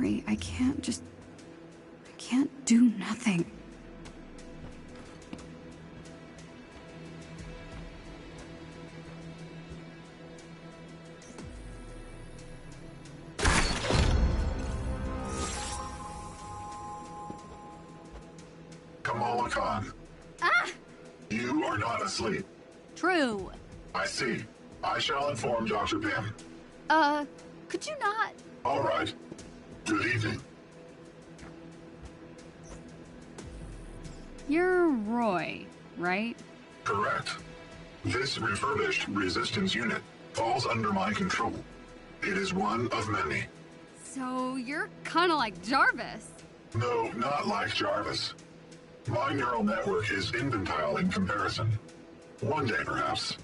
sorry. I can't do nothing. Kamala Khan. Ah! You are not asleep. True. I see. I shall inform Dr. Pym. Could you not? All right. Good evening. You're Roy, right? Correct. This refurbished resistance unit falls under my control. It is one of many. So you're kinda like Jarvis. No, not like Jarvis. My neural network is infantile in comparison. One day, perhaps.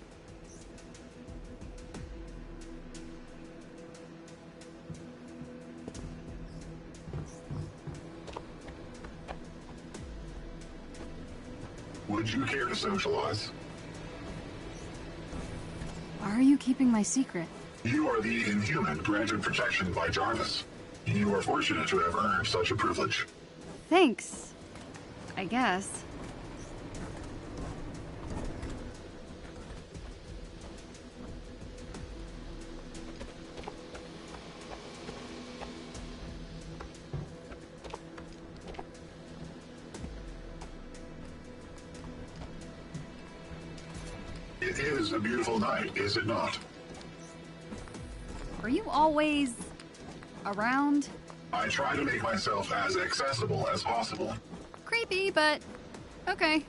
Would you care to socialize? Why are you keeping my secret? You are the inhuman granted protection by Jarvis. You are fortunate to have earned such a privilege. Thanks. I guess. It is a beautiful night, is it not? Are you always around? I try to make myself as accessible as possible. Creepy, but okay.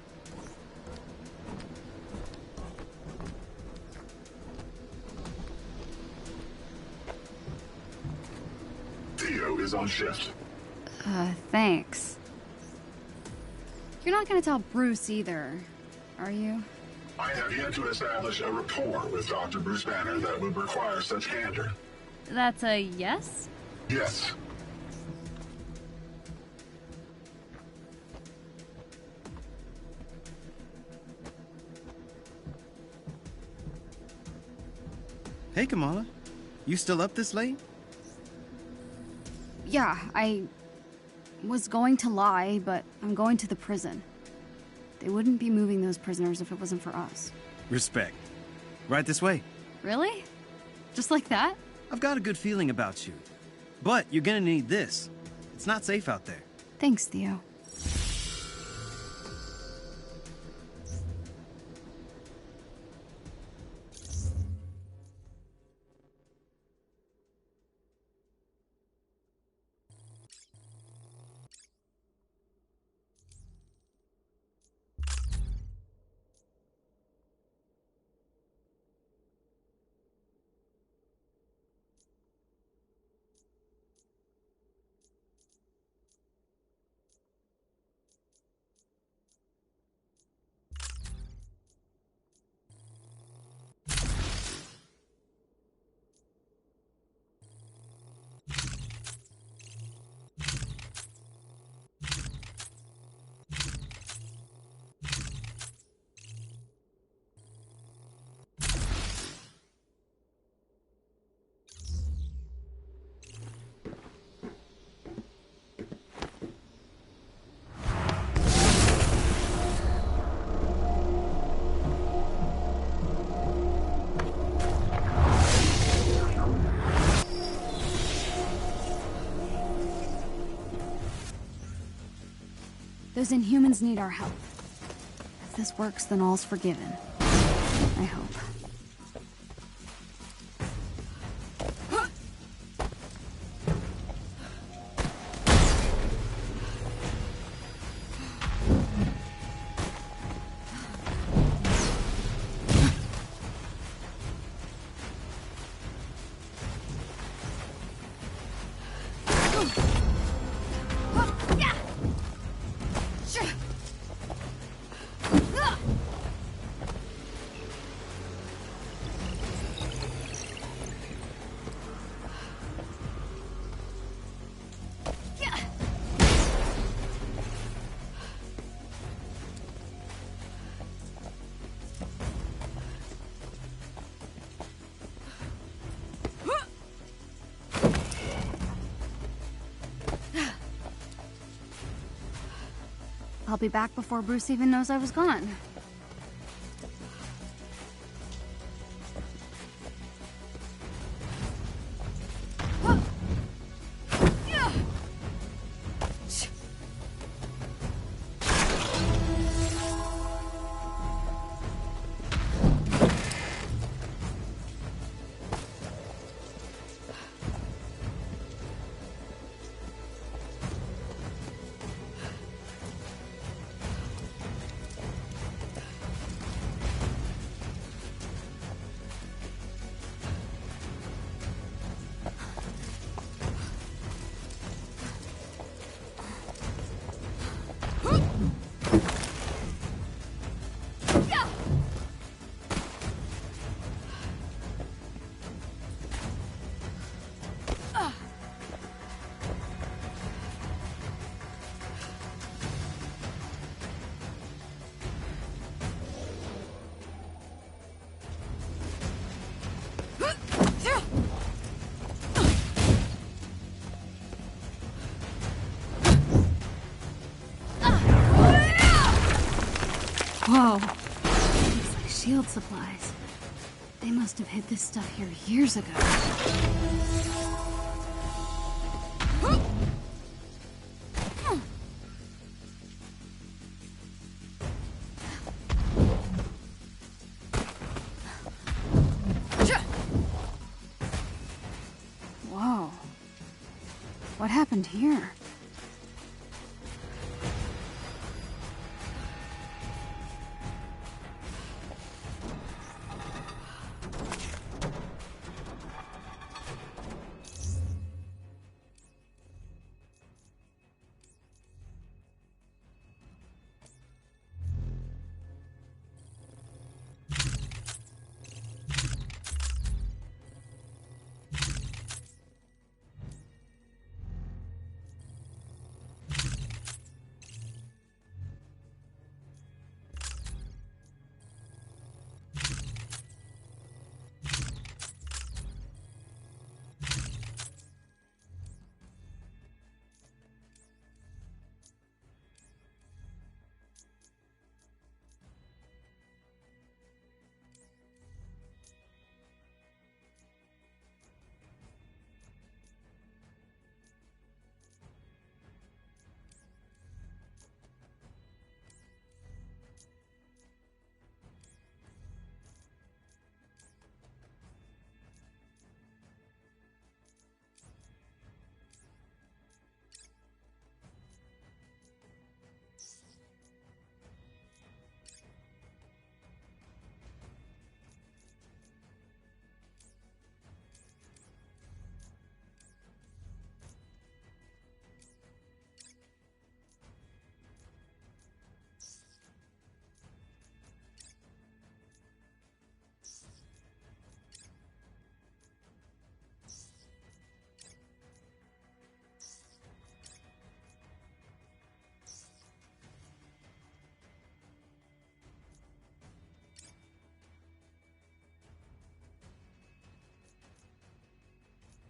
Theo is on shift. Thanks. You're not gonna tell Bruce either, are you? I have yet to establish a rapport with Dr. Bruce Banner that would require such candor. That's a yes? Yes. Hey, Kamala. You still up this late? Yeah, I was going to lie, but I'm going to the prison. They wouldn't be moving those prisoners if it wasn't for us. Respect. Right this way. Really? Just like that? I've got a good feeling about you. But you're gonna need this. It's not safe out there. Thanks, Theo. Those Inhumans need our help. If this works, then all's forgiven. I hope. I'll be back before Bruce even knows I was gone. Whoa. Looks like shield supplies. They must have hid this stuff here years ago. Whoa. What happened here?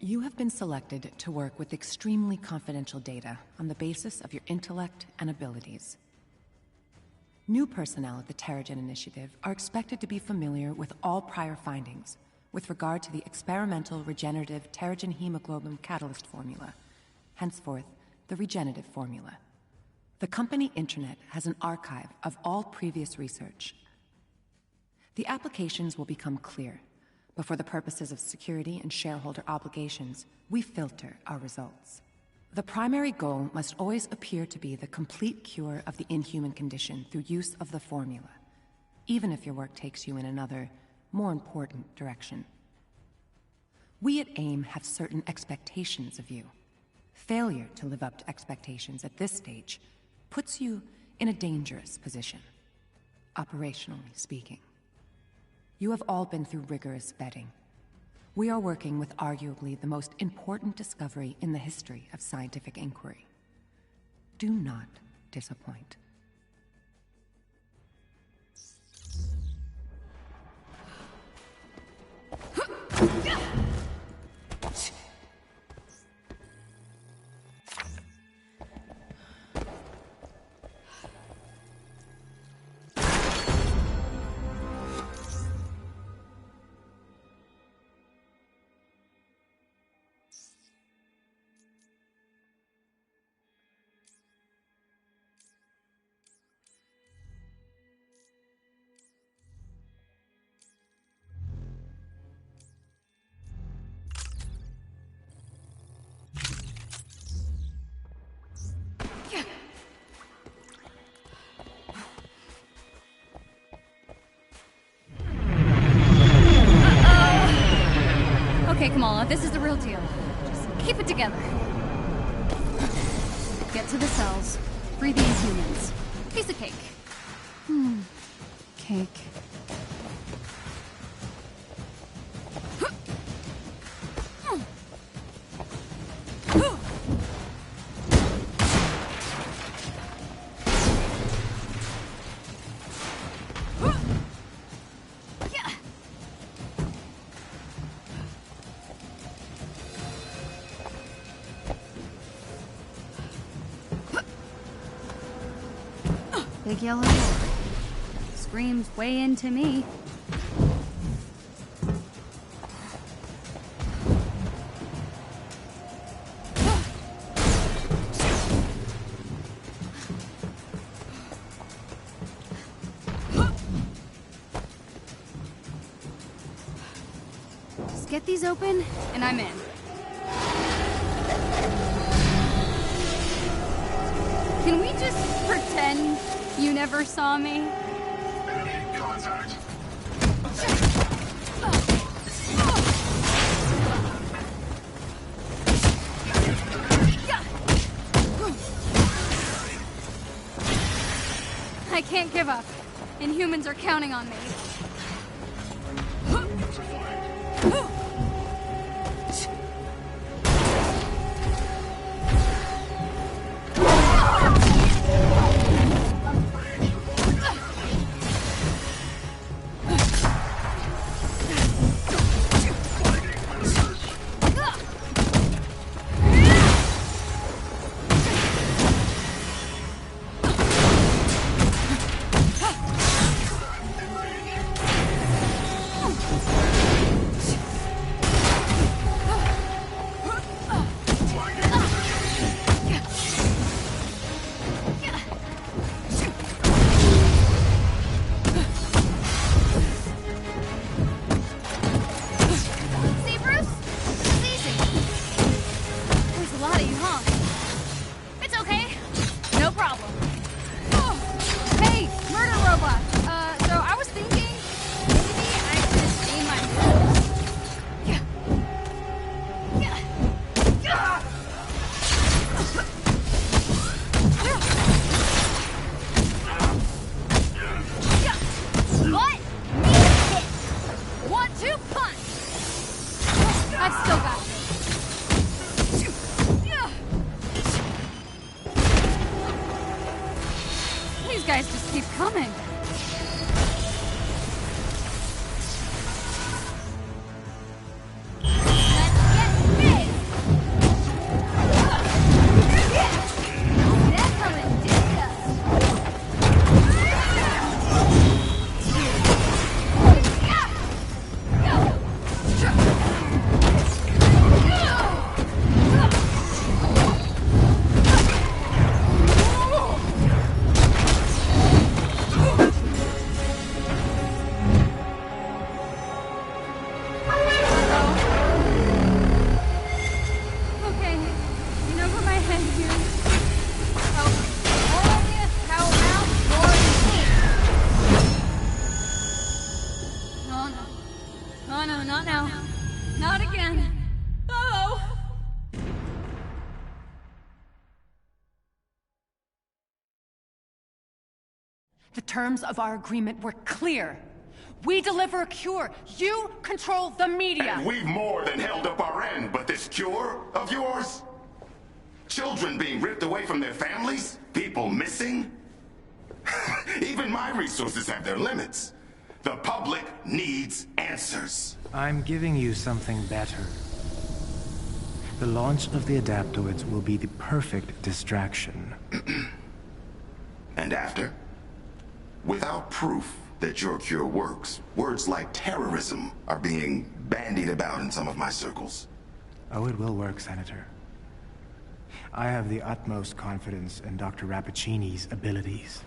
You have been selected to work with extremely confidential data on the basis of your intellect and abilities. New personnel at the Terrigen Initiative are expected to be familiar with all prior findings with regard to the experimental regenerative Terrigen hemoglobin catalyst formula, henceforth the regenerative formula. The company intranet has an archive of all previous research. The applications will become clear, but for the purposes of security and shareholder obligations, we filter our results. The primary goal must always appear to be the complete cure of the inhuman condition through use of the formula, even if your work takes you in another, more important direction. We at AIM have certain expectations of you. Failure to live up to expectations at this stage puts you in a dangerous position, operationally speaking. You have all been through rigorous vetting. We are working with arguably the most important discovery in the history of scientific inquiry. Do not disappoint. This is the real deal. Just keep it together. Get to the cells. Free these humans. Piece of cake. Cake. Big yellow door. Screams way into me. Just get these open, and I'm in. Can we just pretend you never saw me? Enemy contact. I can't give up. Inhumans are counting on me. The terms of our agreement were clear. We deliver a cure. You control the media. And we've more than held up our end, but this cure of yours? Children being ripped away from their families? People missing? Even my resources have their limits. The public needs answers. I'm giving you something better. The launch of the adaptoids will be the perfect distraction. And after? Without proof that your cure works, words like terrorism are being bandied about in some of my circles. Oh, it will work, Senator. I have the utmost confidence in Dr. Rappaccini's abilities.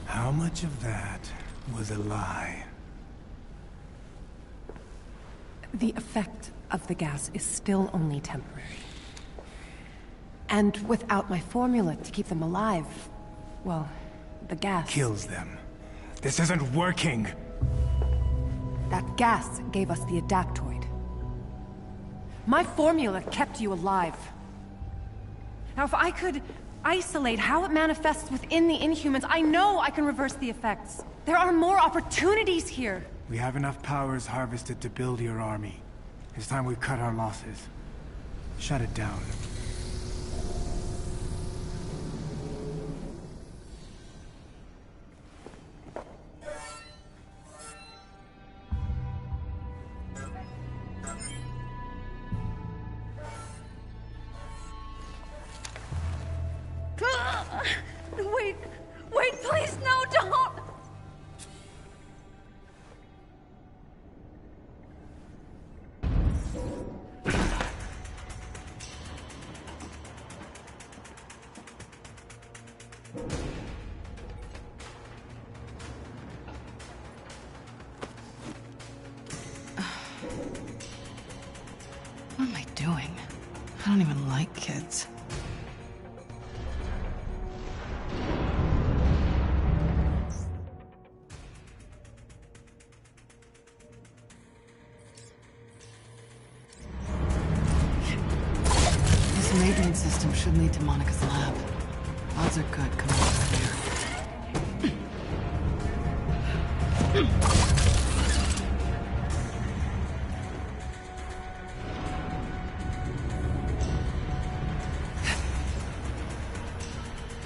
How much of that was a lie? The effect of the gas is still only temporary. And without my formula to keep them alive, well, the gas... Kills them. This isn't working! That gas gave us the adaptoid. My formula kept you alive. Now, if I could isolate how it manifests within the Inhumans, I know I can reverse the effects. There are more opportunities here. We have enough powers harvested to build your army. It's time we cut our losses. Shut it down. Wait, please, no, don't! What am I doing? I don't even like kids. This maintenance system should lead to Monica's lab. Odds are good coming over there.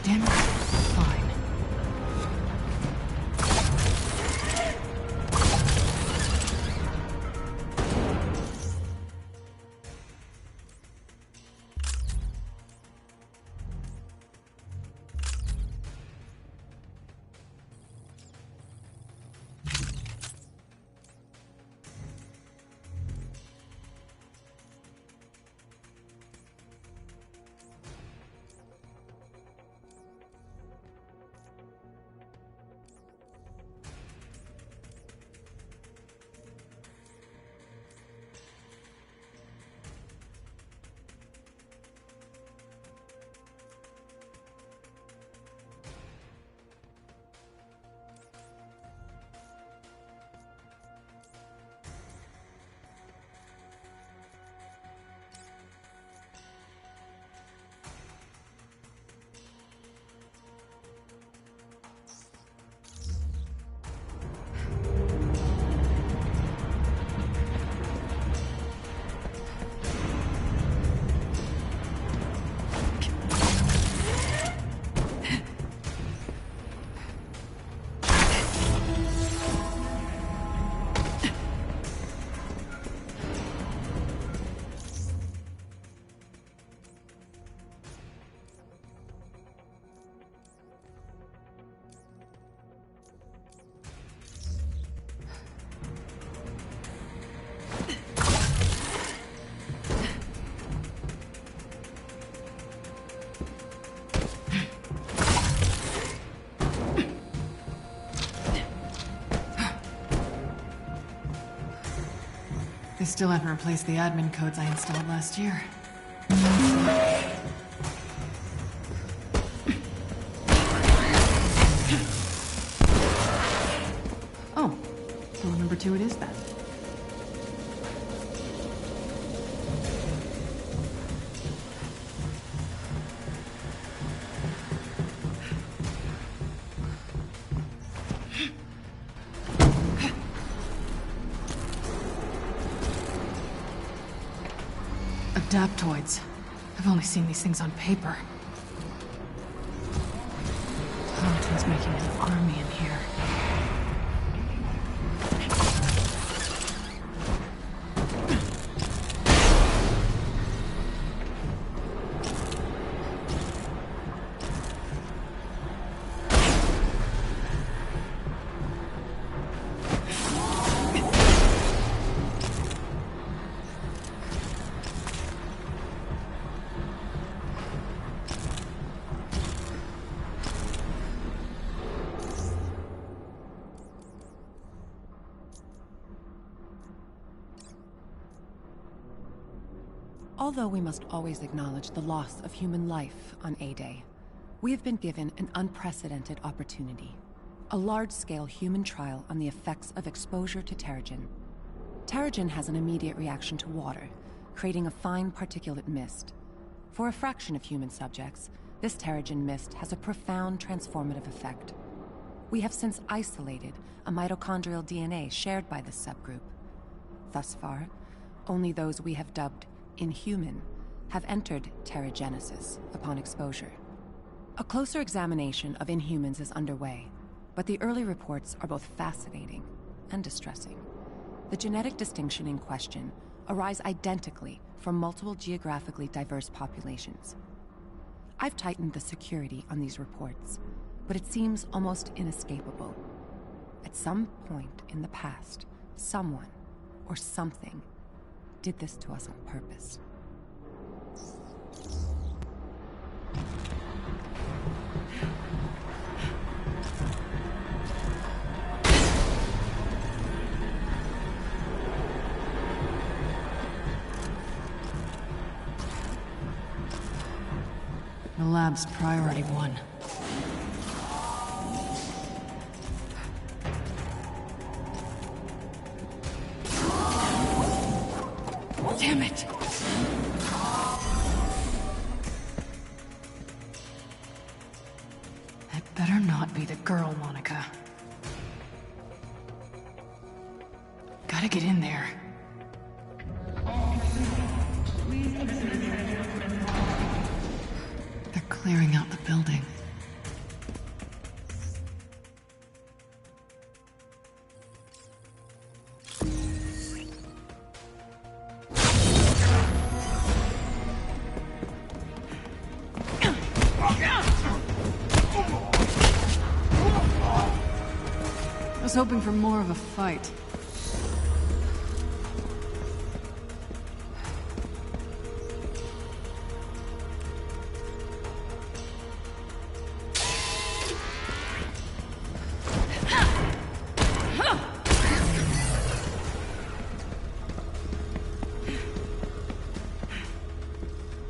Damn it. Fine. They still haven't replaced the admin codes I installed last year. Oh, so number 2 it is then. Adaptoids. I've only seen these things on paper. Palantir's making an army in here. Although we must always acknowledge the loss of human life on A-Day, we have been given an unprecedented opportunity. A large-scale human trial on the effects of exposure to Terrigen. Terrigen has an immediate reaction to water, creating a fine particulate mist. For a fraction of human subjects, this Terrigen mist has a profound transformative effect. We have since isolated a mitochondrial DNA shared by this subgroup. Thus far, only those we have dubbed inhuman have entered terrigenesis upon exposure. A closer examination of Inhumans is underway, but the early reports are both fascinating and distressing. The genetic distinction in question arise identically from multiple geographically diverse populations. I've tightened the security on these reports, but it seems almost inescapable. At some point in the past, someone or something did this to us on purpose. The lab's priority one. Damn it! That better not be the girl, Monica. Gotta get in there. They're clearing out the building. I was hoping for more of a fight.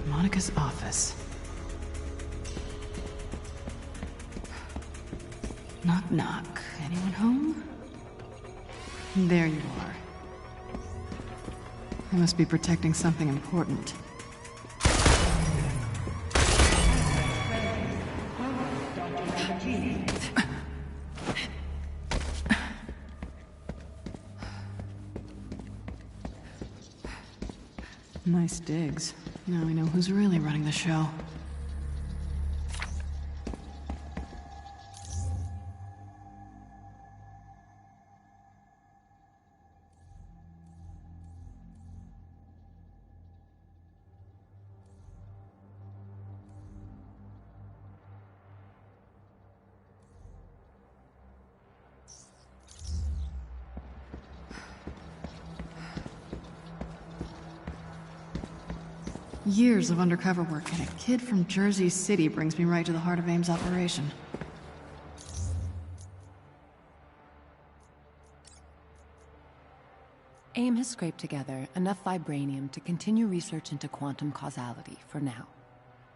Monica's office. Knock, knock. Anyone home? There you are. I must be protecting something important. Nice digs. Now we know who's really running the show. Years of undercover work, and a kid from Jersey City brings me right to the heart of AIM's operation. AIM has scraped together enough vibranium to continue research into quantum causality for now.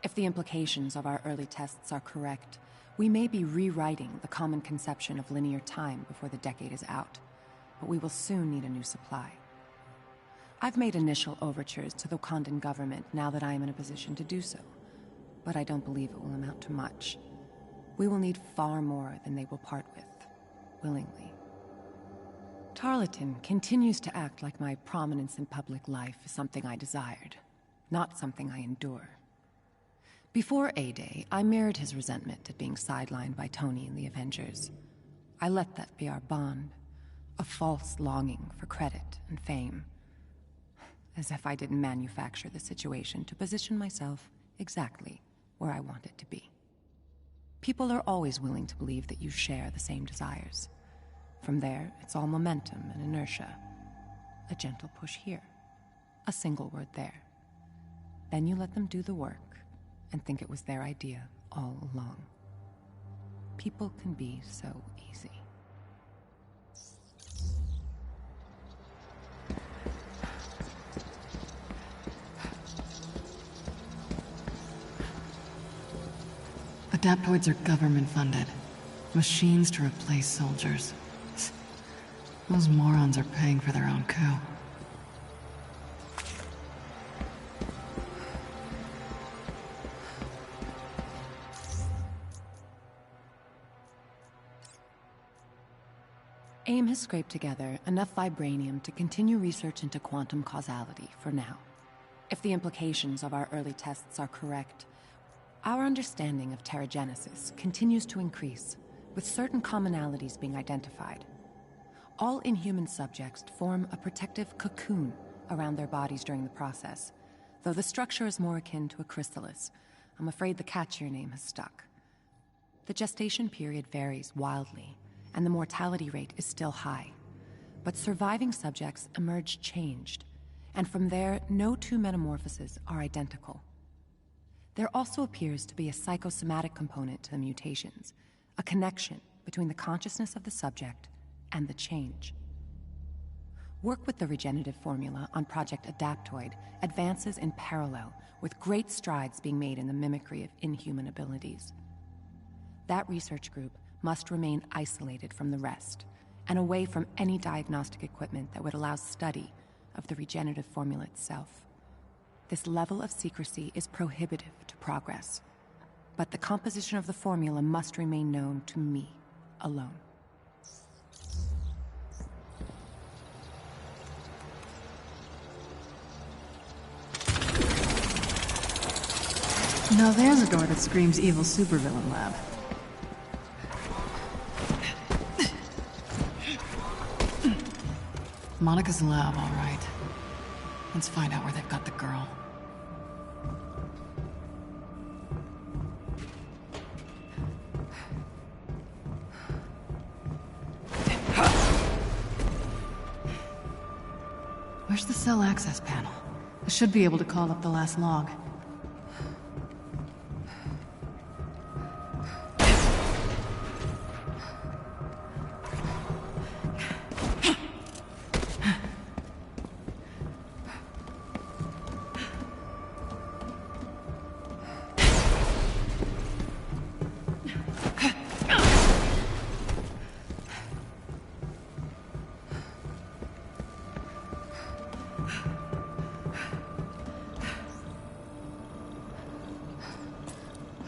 If the implications of our early tests are correct, we may be rewriting the common conception of linear time before the decade is out, but we will soon need a new supply. I've made initial overtures to the Wakandan government now that I am in a position to do so, but I don't believe it will amount to much. We will need far more than they will part with, willingly. Tarleton continues to act like my prominence in public life is something I desired, not something I endure. Before A-Day, I mirrored his resentment at being sidelined by Tony in the Avengers. I let that be our bond, a false longing for credit and fame. As if I didn't manufacture the situation to position myself exactly where I wanted to be. People are always willing to believe that you share the same desires. From there, it's all momentum and inertia. A gentle push here, a single word there. Then you let them do the work and think it was their idea all along. People can be so easy. Adaptoids are government funded. Machines to replace soldiers. Those morons are paying for their own coup. AIM has scraped together enough vibranium to continue research into quantum causality for now. If the implications of our early tests are correct, our understanding of teragenesis continues to increase, with certain commonalities being identified. All inhuman subjects form a protective cocoon around their bodies during the process, though the structure is more akin to a chrysalis. I'm afraid the catchier name has stuck. The gestation period varies wildly, and the mortality rate is still high. But surviving subjects emerge changed, and from there, no two metamorphoses are identical. There also appears to be a psychosomatic component to the mutations, a connection between the consciousness of the subject and the change. Work with the regenerative formula on Project Adaptoid advances in parallel, with great strides being made in the mimicry of inhuman abilities. That research group must remain isolated from the rest, and away from any diagnostic equipment that would allow study of the regenerative formula itself. This level of secrecy is prohibitive to progress, but the composition of the formula must remain known to me alone. Now there's a door that screams evil supervillain lab. Monica's lab, all right. Let's find out where they've got the girl. Where's the cell access panel? I should be able to call up the last log.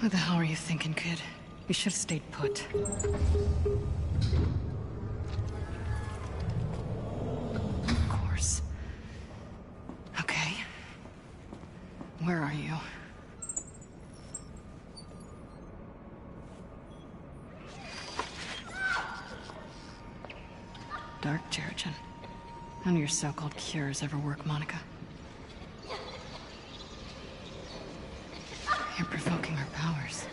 What the hell are you thinking, kid? You should have stayed put. Of course. Okay. Where are you? Dark Terrigen. None of your so-called cures ever work, Monica. You're provoking her powers.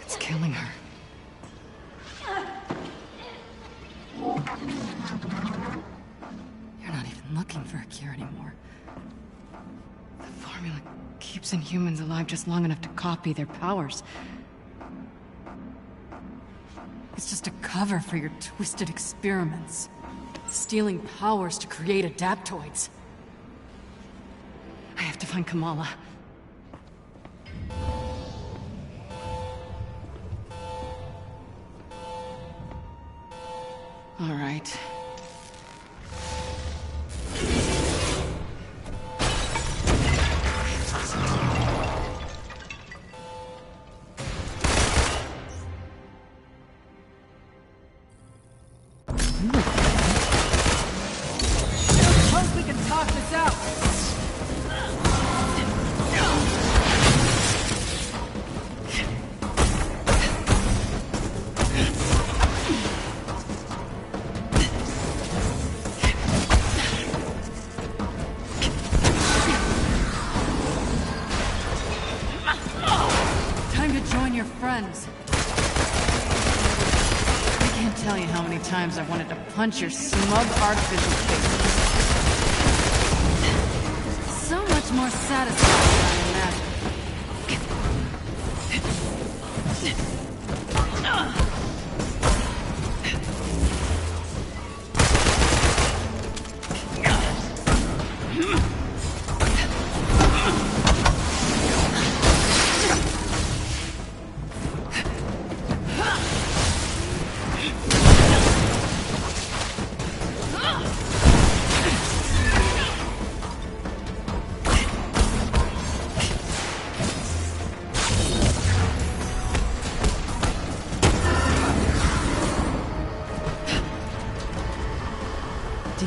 It's killing her. You're not even looking for a cure anymore. The formula keeps inhumans alive just long enough to copy their powers. It's just a cover for your twisted experiments. Stealing powers to create adaptoids. I have to find Kamala. All right. Suppose we can talk this out. Time to join your friends. I can't tell you how many times I've wanted to punch your smug artificial faces. So much more satisfying than I imagined.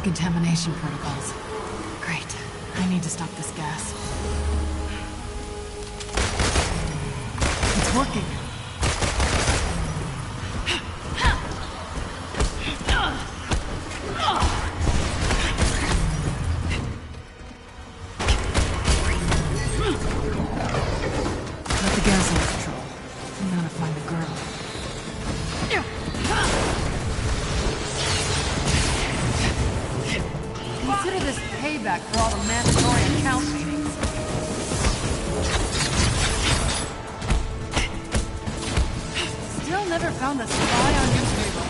Decontamination protocols. Great. I need to stop this gas. It's working. Got the gas under control. Now to find the girl. Consider this payback for all the mandatory account meetings. Still never found the spy on your table.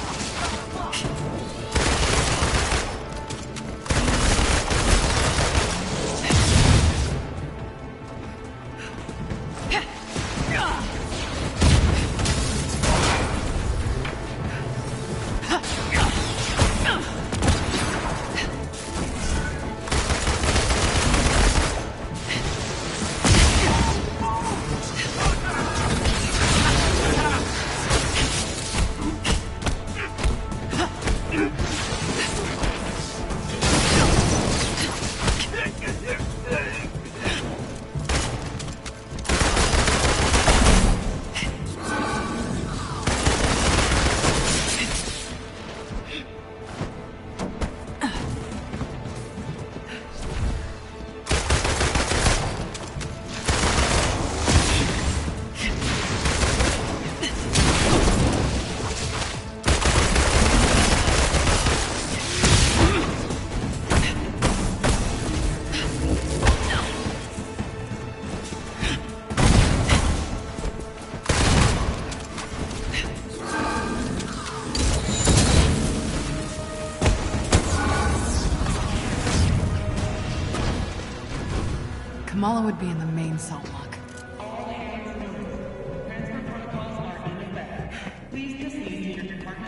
Kamala would be in the main cell block.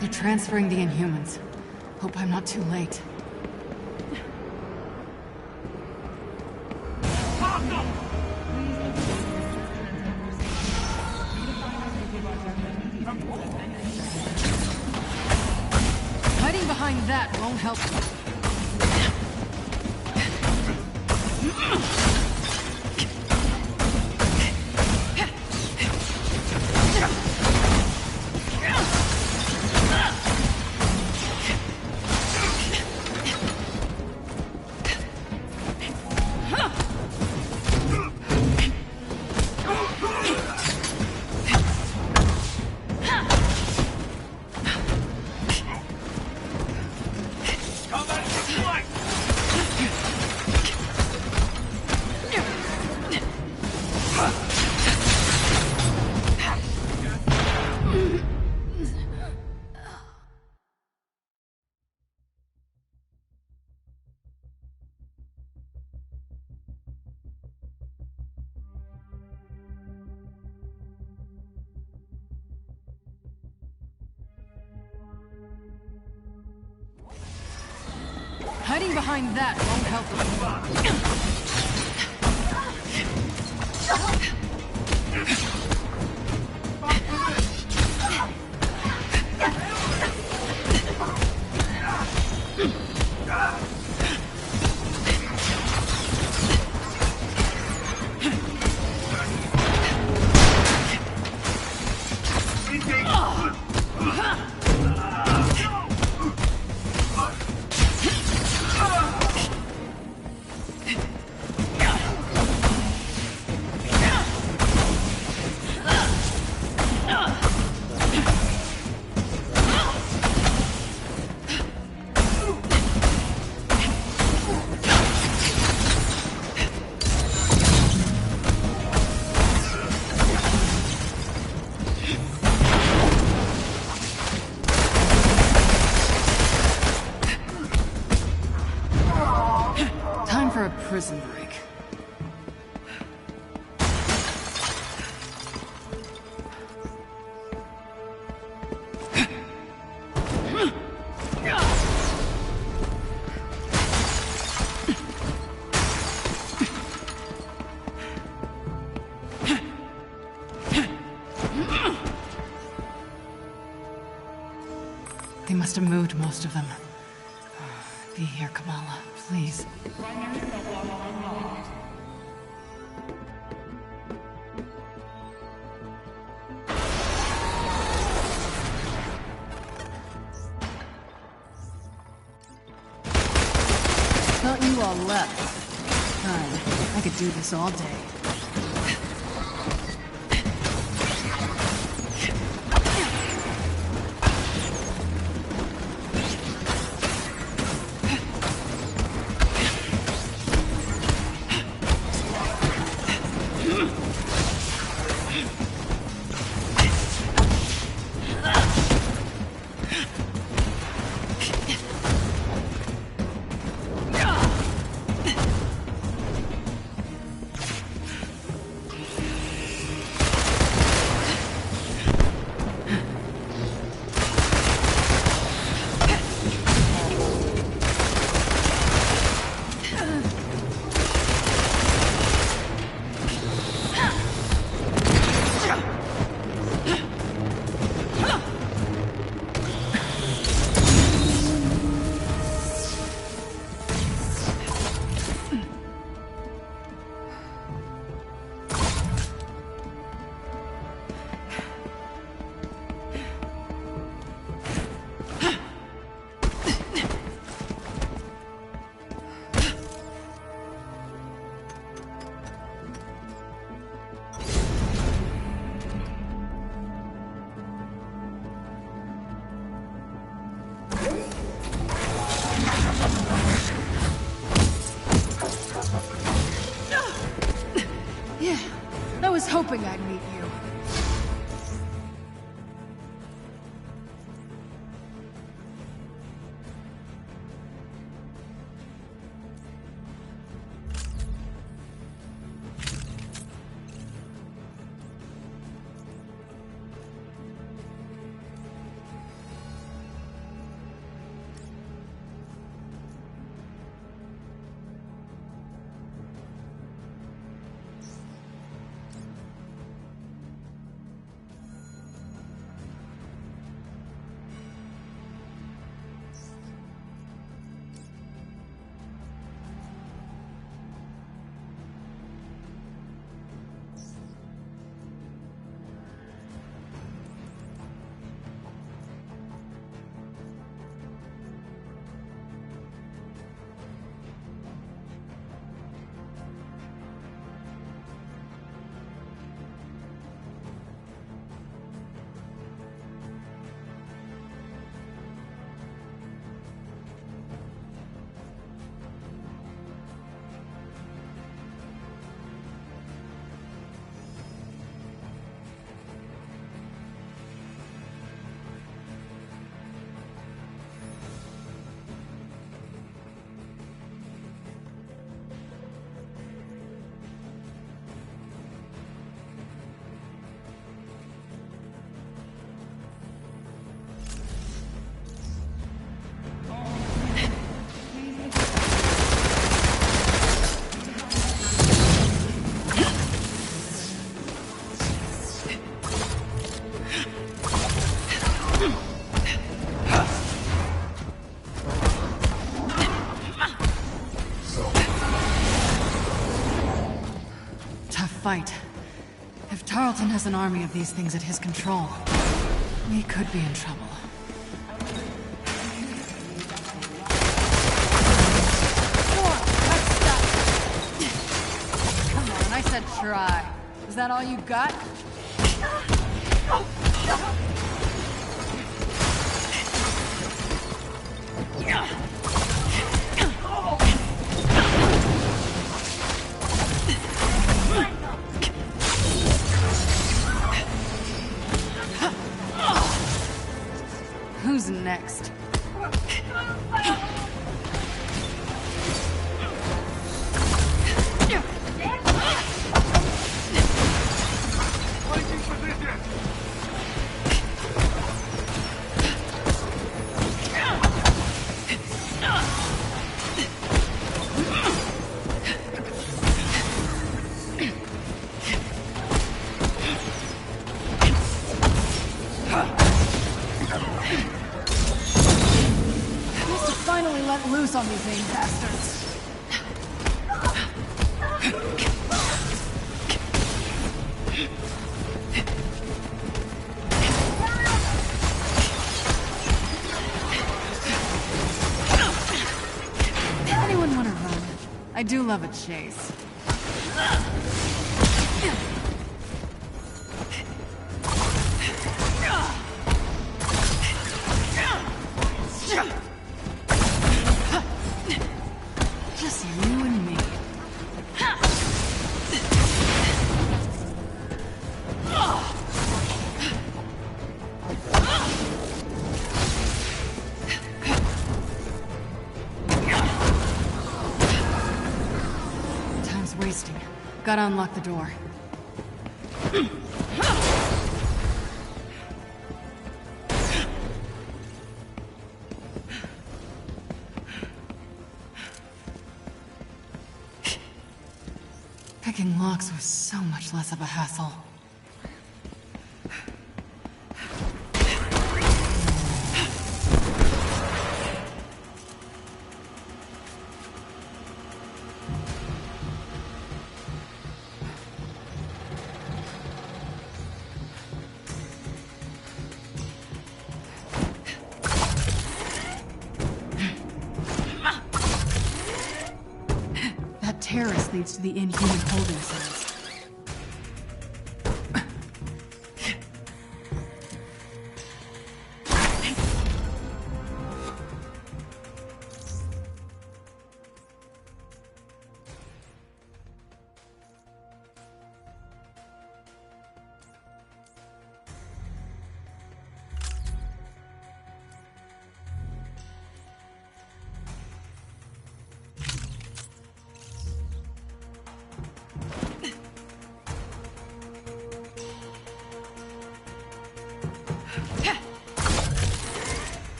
They're transferring the Inhumans. Hope I'm not too late. Hiding behind that won't help you. Hiding behind that won't help you. For a prison break. They must have moved most of them. Be here, Kamala. Please. Thought you all left. Fine. I could do this all day. I was hoping I'd meet you. Fight. If Tarleton has an army of these things at his control, we could be in trouble. Come on, I said try. Is that all you got? Who's next? do love a chase. Just you and me. Time's wasting. Gotta unlock the door. Picking locks was so much less of a hassle. That terrace leads to the inhuman holding cells.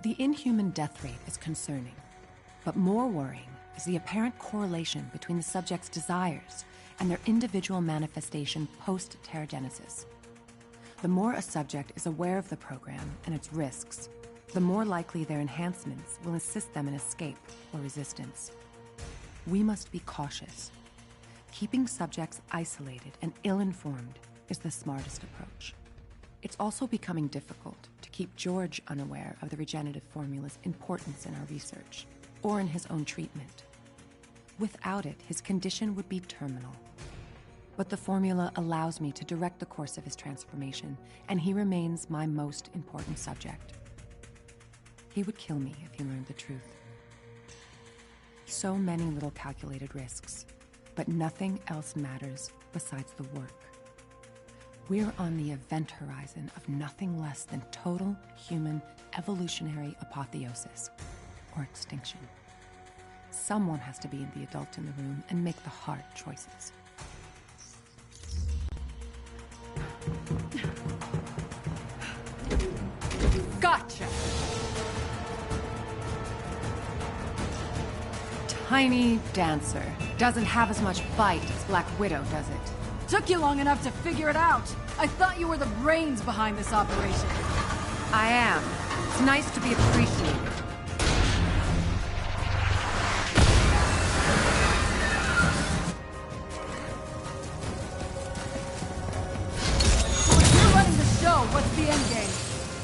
The inhuman death rate is concerning, but more worrying is the apparent correlation between the subject's desires and their individual manifestation post-teragenesis. The more a subject is aware of the program and its risks, the more likely their enhancements will assist them in escape or resistance. We must be cautious. Keeping subjects isolated and ill-informed is the smartest approach. It's also becoming difficult to keep George unaware of the regenerative formula's importance in our research, or in his own treatment. Without it, his condition would be terminal. But the formula allows me to direct the course of his transformation, and he remains my most important subject. He would kill me if he learned the truth. So many little calculated risks, but nothing else matters besides the work. We're on the event horizon of nothing less than total human evolutionary apotheosis, or extinction. Someone has to be the adult in the room and make the hard choices. Gotcha! Tiny dancer. Doesn't have as much bite as Black Widow, does it? Took you long enough to figure it out. I thought you were the brains behind this operation. I am. It's nice to be appreciated. So if you're running the show, what's the end game?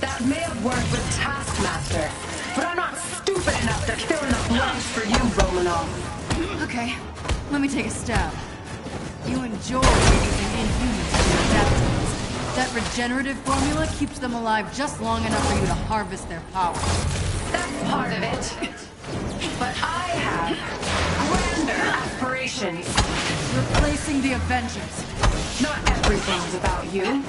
That may have worked with Taskmaster, but I'm not stupid enough to fill in the blanks for you, Romanov. Okay, let me take a stab. You enjoy using inhumans for your death. That regenerative formula keeps them alive just long enough for you to harvest their power. That's part of it. But I have grander aspirations. Replacing the Avengers. Not everything's about you.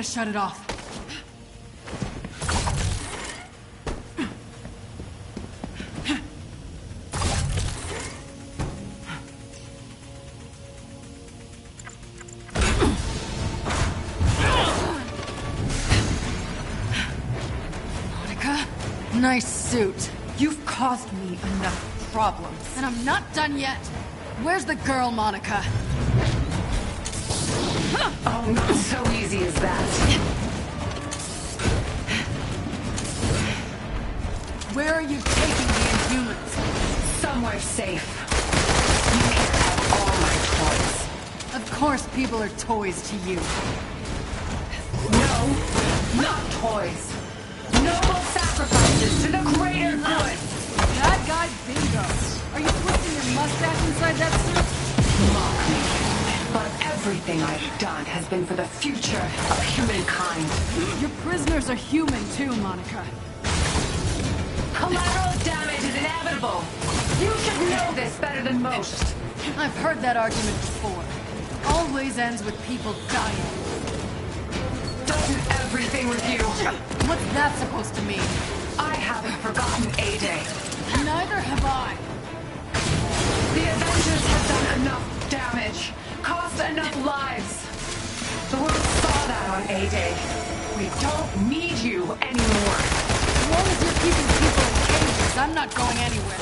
to shut it off. Nice suit. You've caused me enough problems. And I'm not done yet. Where's the girl, Monica? Oh, not so easy as that. Where are you taking the Inhumans? Somewhere safe. You can't have all my toys. Of course people are toys to you. No, not toys. Noble sacrifices to the greater good! Bad guy bingo! Are you twisting your mustache inside that suit? Mock me. But everything I've done has been for the future of humankind. Your prisoners are human too, Monica. Collateral damage is inevitable. You should know this better than most. I've heard that argument before. Always ends with people dying. Doesn't everything with you? What's that supposed to mean? I haven't forgotten A-Day. Neither have I. The Avengers have done enough damage, cost enough lives. The world saw that on A-Day. We don't need you anymore. As long as you're keeping people in cages, I'm not going anywhere.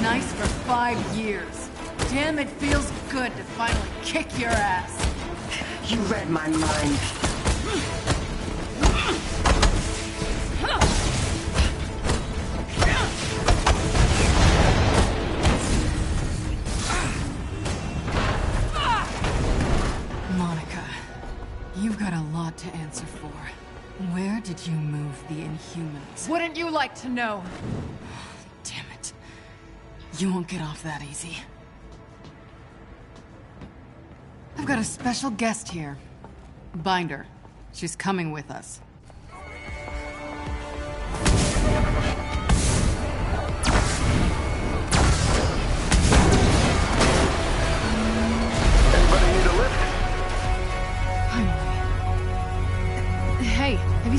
Nice for 5 years. Damn, it feels good to finally kick your ass. You read my mind. Monica, you've got a lot to answer for. Where did you move the Inhumans? Wouldn't you like to know? Damn it. You won't get off that easy. I've got a special guest here. Binder. She's coming with us.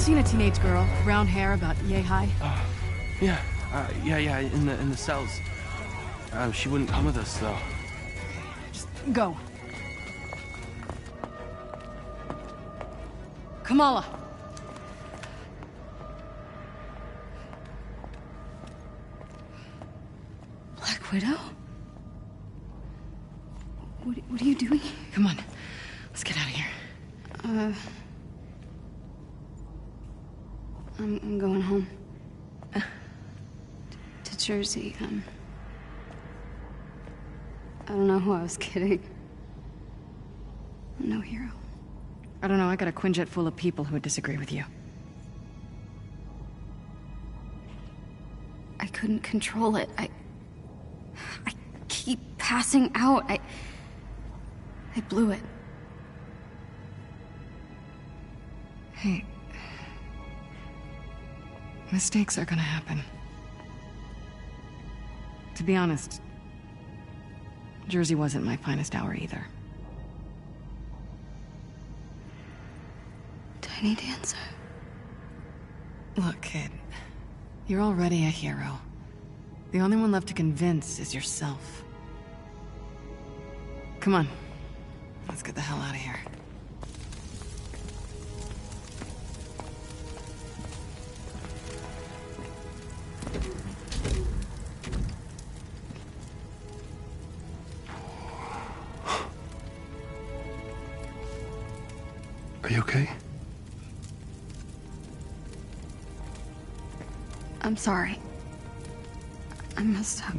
seen a teenage girl, brown hair, about yay high? Yeah, in the cells. She wouldn't come with us, though. Just go. Kamala. Black Widow? What are you doing? Come on. Let's get out of here. I'm going home. To Jersey. I don't know who I was kidding. I'm no hero. I don't know, I got a Quinjet full of people who would disagree with you. I couldn't control it. I keep passing out. I blew it. Hey. Mistakes are gonna happen. To be honest, Jersey wasn't my finest hour either. Tiny Dancer. Look, kid. You're already a hero. The only one left to convince is yourself. Come on. Let's get the hell out of here. Are you okay? I'm sorry. I messed up.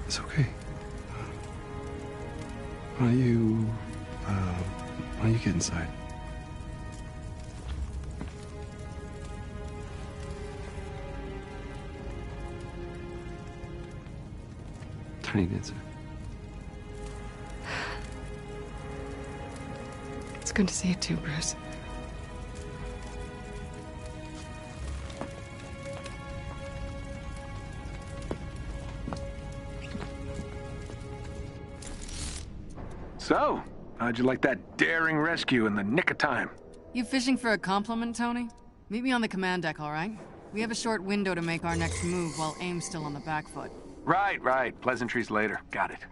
It's okay. Why don't you get inside? Tiny Dancer. It's good to see you too, Bruce. So, how'd you like that daring rescue in the nick of time? You fishing for a compliment, Tony? Meet me on the command deck, all right? We have a short window to make our next move while AIM's still on the back foot. Right. Pleasantries later. Got it.